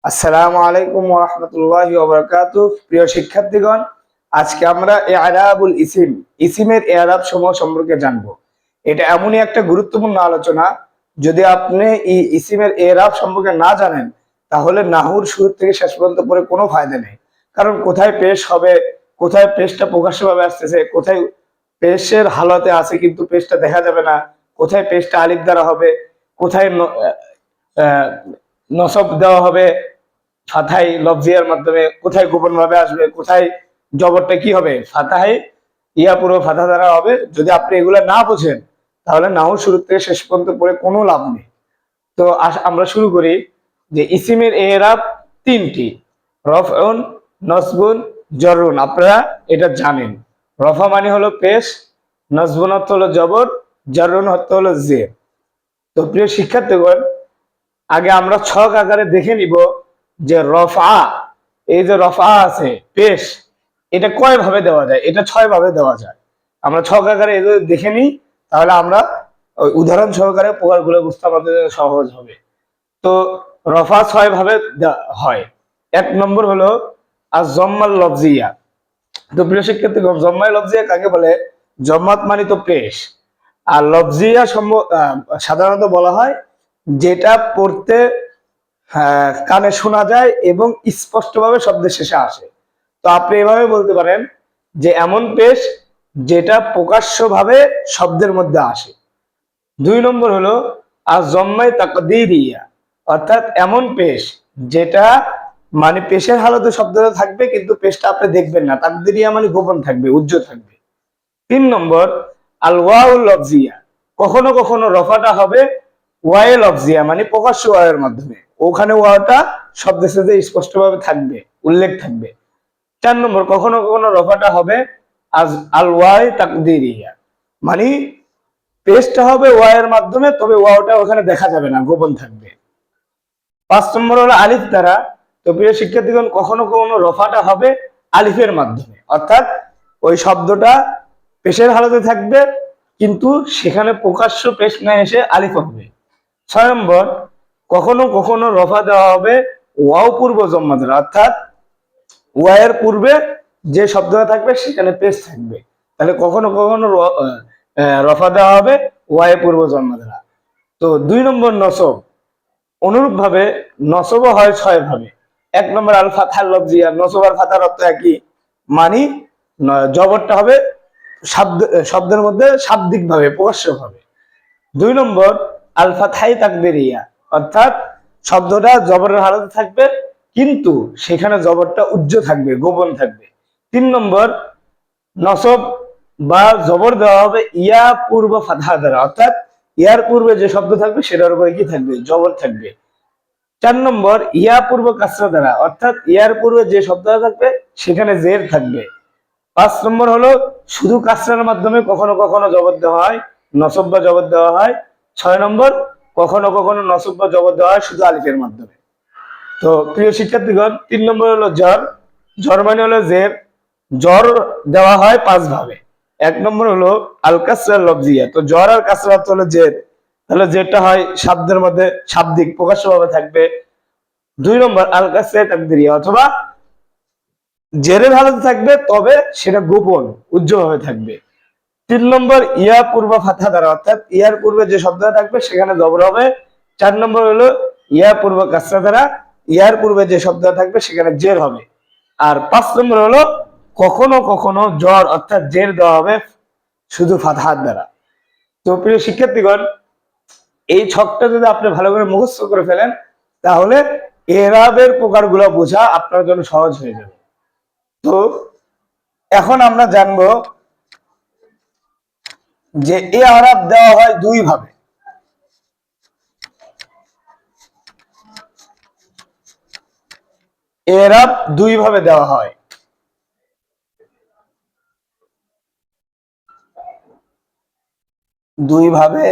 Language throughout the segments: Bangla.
আসসালামু আলাইকুম ওয়া রাহমাতুল্লাহি ওয়া বারাকাতুহু। প্রিয় শিক্ষার্থীগণ, আজকে আমরা ইআরাবুল ইসিম, ইসিমের ইআরাব সমূহ সম্পর্কে জানব। এটা এমনই একটা গুরুত্বপূর্ণ আলোচনা, যদি আপনি এই ইসিমের ইআরাব সম্পর্কে না জানেন, তাহলে নাহুর শুরু থেকে শেষ পর্যন্ত পড়ে কোনো ফায়দা নেই। কারণ কোথায় পেশ হবে, কোথায় পেশটা প্রকাশ্যভাবে আসতেছে, কোথায় পেশের হালতে আছে কিন্তু পেশটা দেখা যাবে না, কোথায় পেশটা আলিফ দ্বারা হবে, কোথায় আহ, নসব দেওয়া হবে ফাথাই লফজিয়ার মাধ্যমে, কোথায় গোপন ভাবে আসবে, কোথায় জবরটা কি হবে, ফাতাহাই ইয়া পুরো ফাথা দ্বারা হবে। যদি আপনি এগুলা না বোঝেন, তাহলে নাও শুরু থেকে শেষ পর্যন্ত পড়ে কোনো লাভ নেই। তো আমরা শুরু করি যে ইসিমের এরাব তিনটি: রফউন, নসবুন, জরুন। আপনারা এটা জানেন। রফা মানে হলো পেশ, নসবুন অর্থ হলো জবর, জরুন অর্থ হলো জের। তো প্রিয় শিক্ষার্থীগণ, আগে আমরা ছক আকারে দেখে নিব যে রফা, এই যে রফা আছে পেশ, এটা কয় ভাবে দেওয়া যায়। এটা 6 ভাবে দেওয়া যায়। আমরা ছক আকারে এই দেখে নিই, তাহলে আমরা ওই উদাহরণ সহকারে প্রকারগুলো বুঝতে আমাদের সহজ হবে। তো রফা 6 ভাবে হয়। 1 নম্বর হলো আর জম্মাল লফজিয়া। তো প্রিয় শিক্ষার্থী, জম্মাই লফজিয়া কাকে বলে? জম্মাত মানে তো পেশ, আর লফজিয়া সাধারণত বলা হয় যেটা পড়তে কানে শোনা যায় এবং স্পষ্টভাবে শব্দের শেষে আসে। তো আপনি এভাবে বলতে পারেন যে এমন পেশ যেটা প্রকাশ্যভাবে শব্দের মধ্যে আসে। 2 নম্বর হলো আর জম্মাই তাকদীরিয়া, অর্থাৎ এমন পেশ যেটা মানে পেশের হালতে শব্দটা থাকবে কিন্তু পেশটা আপনি দেখবেন না, তাকদীরিয়া মানে গোপন থাকবে, উজ্জ্বল থাকবে। 3 নম্বর আল ওয়াউল লফজিয়া, কখনো কখনো রফাটা হবে ওয়াই লফজিয়া মানে প্রকাশ্য ওয়াইয়ের মাধ্যমে, ওখানে ওয়াটা শব্দের সাথে স্পষ্টভাবে থাকবে, উল্লেখ থাকবে। 4 নম্বর কখনো কখনো রফাটা হবে আজ আল ওয়াই তাকদীরিয়া, মানে পেশটা হবে ওয়াইয়ের মাধ্যমে, তবে ওয়াওটা ওখানে দেখা যাবে না, গোপন থাকবে। 5 নম্বর হলো আলিফ দ্বারা। তো প্রিয় শিক্ষার্থীগণ, কখনো কখনো রফাটা হবে আলিফের মাধ্যমে, অর্থাৎ ওই শব্দটা পেশের হালতে থাকবে কিন্তু সেখানে প্রকাশ্য পেশ না এসে আলিফ হবে। 6 নম্বর কখনো কখনো রফা দেওয়া হবে ওয়াও পূর্ব জম্মা দ্বারা, অর্থাৎ ওয়াইয়ের পূর্বে যে শব্দটা থাকবে সেখানে পেশ থাকবে, তাহলে কখনো কখনো রফা দেওয়া হবে ওয়াই পূর্ব জন্ম দ্বারা। তো 2 নম্বর নসব, অনুরূপ ভাবে নসবও হয় 6 ভাবে। 1 নম্বর আল ফাতহাল লফজিয়া, নসব আর ফাতার অর্থ একই, মানে জবরটা হবে শব্দের মধ্যে শাব্দিক ভাবে, প্রকাশ্য ভাবে। 2 নম্বর আল ফাতহাই তাকদীরিয়া, অর্থাৎ শব্দটা জবরের হালতে থাকবে কিন্তু সেখানে জবরটা উজ্জ্বল থাকবে, গোপন থাকবে। 3 নম্বর নসব বা জবর দেওয়া হবে ইয়া পূর্ব ফাতহা দ্বারা, অর্থাৎ ইয়ার পূর্বে যে শব্দ থাকবে সেটার উপরে কি থাকবে? জবর থাকবে। 4 নম্বর ইয়া পূর্ব কাসরা দ্বারা, অর্থাৎ ইয়ার পূর্বে যে শব্দটা থাকবে সেখানে জের থাকবে। 5 নম্বর হলো শুধু কাসরার মাধ্যমে কখনো কখনো জবর দেওয়া হয়, নসব বা জবর দেওয়া হয়। 6 নম্বর কখনো কখনো নসব বা জবর দেওয়া হয় শুধু আলিফের মাধ্যমে। তো প্রিয় শিক্ষার্থীগণ, 3 নম্বর হলো জ্বর। জ্বর মানে হলো জের। জ্বর দেওয়া হয় 5 ভাবে। 1 নম্বর হলো আল কাসরা লফজিয়া। তো জ্বর আর কাসরা হলো জের, তাহলে যেটা হয় শব্দের মধ্যে শাব্দিক প্রকাশ্যভাবে থাকবে। 2 নম্বর আল কাসরা তাকদীরিয়া, অথবা জেরের হালতে থাকবে তবে সেটা গোপন, উজ্জ্বলভাবে থাকবে। 3 নম্বর ইয়া পূর্ব ফাতহা দ্বারা, অর্থাৎ ইয়ার পূর্বে যে শব্দটা থাকবে সেখানে জবর হবে। 4 নম্বর হলো ইয়া পূর্ব কাসরা দ্বারা, ইয়ার পূর্বে যে শব্দটা থাকবে সেখানে জের হবে। আর 5 নম্বর হলো কখনো কখনো জ্বর অর্থাৎ জের দেওয়া হবে শুধু ফাতহার দ্বারা। তো প্রিয় শিক্ষার্থীগণ, এই ছকটা যদি আপনি ভালো করে মুখস্থ করে ফেলেন, তাহলে এরাবের প্রকারগুলো বোঝা আপনার জন্য সহজ হয়ে যাবে। তো এখন আমরা জানবো যে এরাব দেওয়া হয় 2 ভাবে। এরাব 2 ভাবে দেওয়া হয়। 2 ভাবে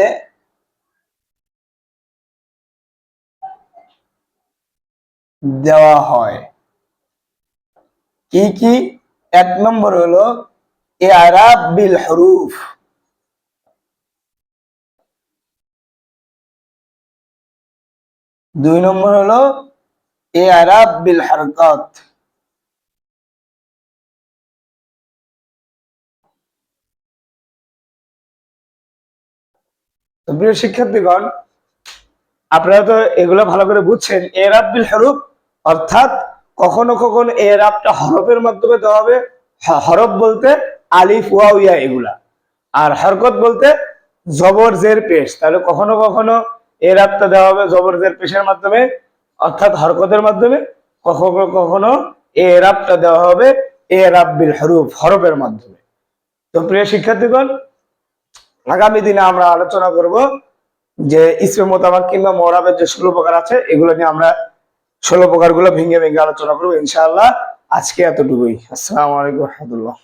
দেওয়া হয়। কি কি? 1 নম্বর হলো এরাব বিল হুরুফ। 2 নম্বর হলো ইআরাব বিল হারকাত। তো প্রিয় শিক্ষার্থীগণ, আপনারা তো এগুলো ভালো করে বুঝছেন। ইআরাব বিল হুরুফ অর্থাৎ কখনো কখনো ইআরাবটা হরফের মাধ্যমে দেওয়া হবে। হরফ বলতে আলিফ ওয়াও ইয়া এগুলা, আর হরকত বলতে জবর জের পেশ। তাহলে কখনো কখনো ইআরাবটা দেওয়া হবে জবর জের পেশের মাধ্যমে অর্থাৎ হরকতের মাধ্যমে, কখনো কখনো ইআরাবটা দেওয়া হবে ইআরাব বিল হুরুফ হরফের মাধ্যমে। তো প্রিয় শিক্ষার্থীগণ, আগামী দিনে আমরা আলোচনা করব যে ইসমে মোতাবাক কিংবা মুআরাবের যে 16 প্রকার আছে এগুলো নিয়ে আমরা 16 প্রকার গুলো ভেঙে ভেঙে আলোচনা করবো ইনশাআল্লাহ। আজকে এতটুকুই। আসসালামু আলাইকুম ওয়া রাহমাতুল্লাহ।